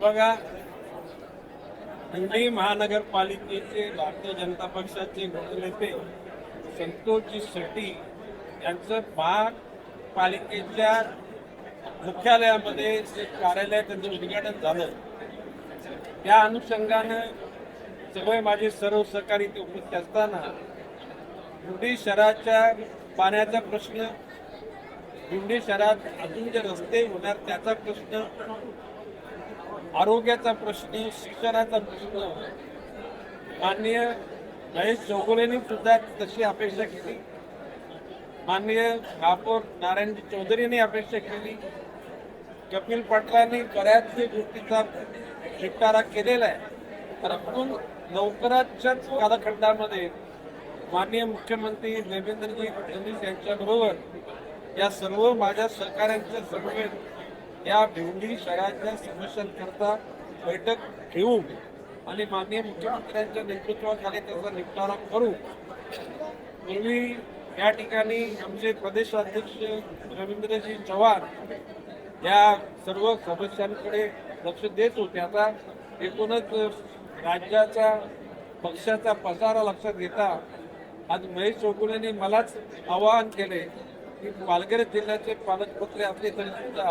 बघा, भिवंडी महानगरपालिकेचे भारतीय जनता पक्षाचे नेते संतोषजी शेट्टी यांचं महापालिकेच्या मुख्यालयामध्ये जे कार्यालय त्यांचं उद्घाटन झालं, त्या अनुषंगानं सगळे माझे सर्व सहकारी इथे उपस्थित असताना भिवंडी शहराच्या पाण्याचा प्रश्न, भिवंडी शहरात अजून जे रस्ते होणार त्याचा प्रश्न, आरोग्याचा प्रश्न, शिक्षणाचा प्रश्न माननीय महेश चौगुलेंनी सुद्धा तशी अपेक्षा केली, माननीय महापौर नारायणजी चौधरींनी अपेक्षा केली, कपिल पाटलांनी बऱ्याच गोष्टीचा निपटारा केलेला आहे. परंतु लवकरच कालखंडामध्ये माननीय मुख्यमंत्री देवेंद्रजी फडणवीस यांच्याबरोबर या सर्व माझ्या सहकाऱ्यांच्या समवेत या भिवंडी शहराच्या समस्यांकरता बैठक घेऊ आणि माननीय मुख्यमंत्र्यांच्या नेतृत्वाखाली त्याचा निपटारा करू. पूर्वी या ठिकाणी आमचे प्रदेशाध्यक्ष रवींद्रजी चव्हाण या सर्व समस्यांकडे लक्ष देत होते. आता एकूणच राज्याचा पक्षाचा पसारा लक्षात घेता आज महेश चौगुलेंनी मलाच आवाहन केले की पालघर जिल्ह्याचे पालकमंत्री असले तरी सुद्धा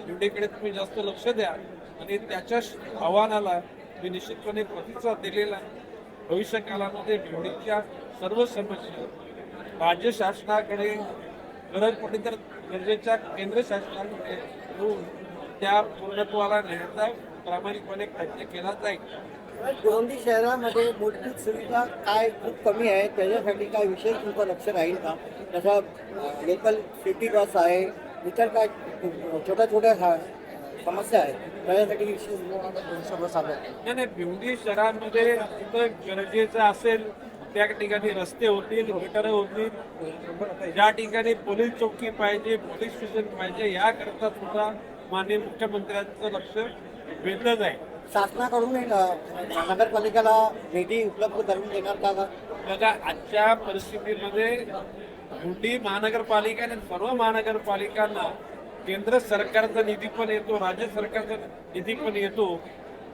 भिवंडीकडे तुम्ही जास्त लक्ष द्या आणि त्याच्या आव्हानाला मी निश्चितपणे प्रतिसाद दिलेला. भविष्य काळामध्ये भिवंडीच्या सर्व समस्या राज्य शासनाकडे गरज पडली तर गरजेच्या केंद्र शासनाकडे घेऊन त्या पूर्णत्वाला नेण्याचा प्रामाणिकपणे प्रयत्न केला जाईल. भिवंडी शहरामध्ये मूलभूत सुविधा काय खूप कमी आहे, त्याच्यासाठी काय विशेष तुमचं लक्ष राहील का? जसं लोकल सिटी बस आहे, इतर काय छोट्या छोट्या समस्या आहेत, त्याच्यासाठी विशेष बस आलं नाही. भिवंडी शहरामध्ये जिथं गरजेचं असेल त्या ठिकाणी रस्ते होतील, गटारं होतील, ज्या ठिकाणी पोलीस चौकी पाहिजे, पोलीस स्टेशन पाहिजे, याकरता सुद्धा माननीय मुख्यमंत्र्यांचं लक्ष वेधलं जाईल. शासनाकडून नगरपालिकेला निधी उपलब्ध करून देणार का? बघा, आजच्या परिस्थितीमध्ये भिवंडी महानगरपालिका आणि सर्व महानगरपालिकांना केंद्र सरकारचा निधी पण येतो, राज्य सरकारचा निधी पण येतो.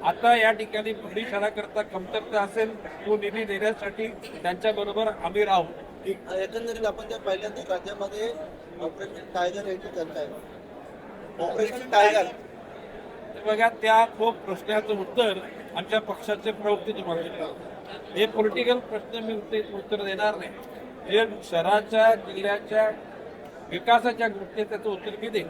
आता या ठिकाणी भिवंडी शहराकरता कमतरता असेल तो निधी देण्यासाठी त्यांच्याबरोबर आम्ही राहू. एकंदरीत आपण त्या पहिल्यांदा राज्यामध्ये ऑपरेशन टायगर याची चर्चा आहे. ऑपरेशन टायगर बघा, त्या खूप प्रश्नाचं उत्तर आमच्या पक्षाचे प्रवक्ते मागितलं. हे पॉलिटिकल प्रश्न मी उत्तर देणार नाही. जे शहराच्या जिल्ह्याच्या विकासाच्या गोष्टी त्याचं उत्तर मी देईन.